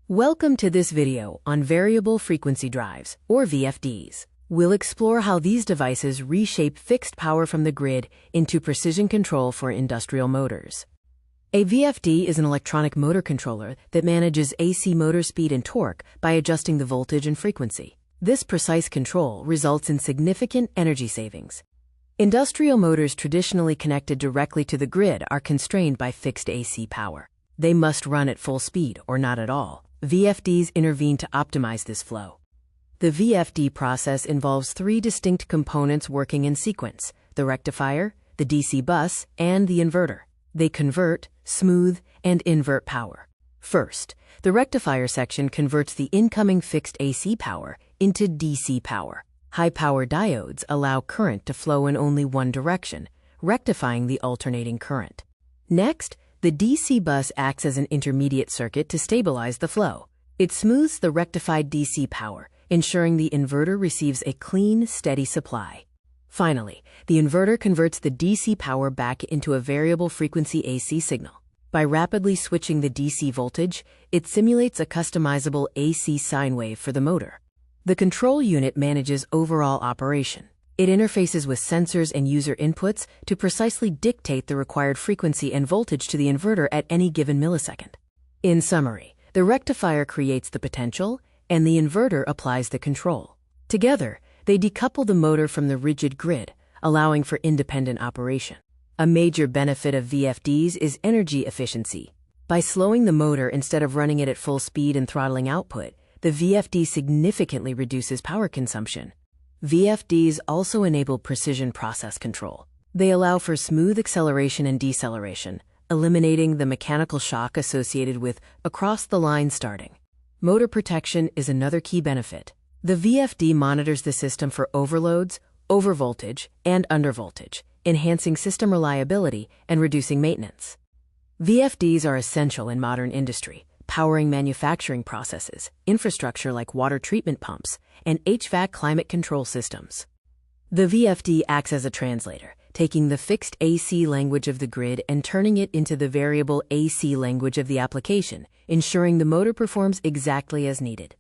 Welcome to this video on variable frequency drives, or VFDs. We'll explore how these devices reshape fixed power from the grid into precision control for industrial motors. A VFD is an electronic motor controller that manages AC motor speed and torque by adjusting the voltage and frequency. This precise control results in significant energy savings. Industrial motors traditionally connected directly to the grid are constrained by fixed AC power. They must run at full speed or not at all. VFDs intervene to optimize this flow. The VFD process involves three distinct components working in sequence: the rectifier, the DC bus, and the inverter. They convert, smooth, and invert power. First, the rectifier section converts the incoming fixed AC power into DC power. High-power diodes allow current to flow in only one direction, rectifying the alternating current. Next, the DC bus acts as an intermediate circuit to stabilize the flow. It smooths the rectified DC power, ensuring the inverter receives a clean, steady supply. Finally, the inverter converts the DC power back into a variable frequency AC signal. By rapidly switching the DC voltage, it simulates a customizable AC sine wave for the motor. The control unit manages overall operation. It interfaces with sensors and user inputs to precisely dictate the required frequency and voltage to the inverter at any given millisecond. In summary, the rectifier creates the potential, and the inverter applies the control. Together, they decouple the motor from the rigid grid, allowing for independent operation. A major benefit of VFDs is energy efficiency. By slowing the motor instead of running it at full speed and throttling output, the VFD significantly reduces power consumption. VFDs also enable precision process control. They allow for smooth acceleration and deceleration, eliminating the mechanical shock associated with across-the-line starting. Motor protection is another key benefit. The VFD monitors the system for overloads, overvoltage, and undervoltage, enhancing system reliability and reducing maintenance. VFDs are essential in modern industry, powering manufacturing processes, infrastructure like water treatment pumps, and HVAC climate control systems. The VFD acts as a translator, taking the fixed AC language of the grid and turning it into the variable AC language of the application, ensuring the motor performs exactly as needed.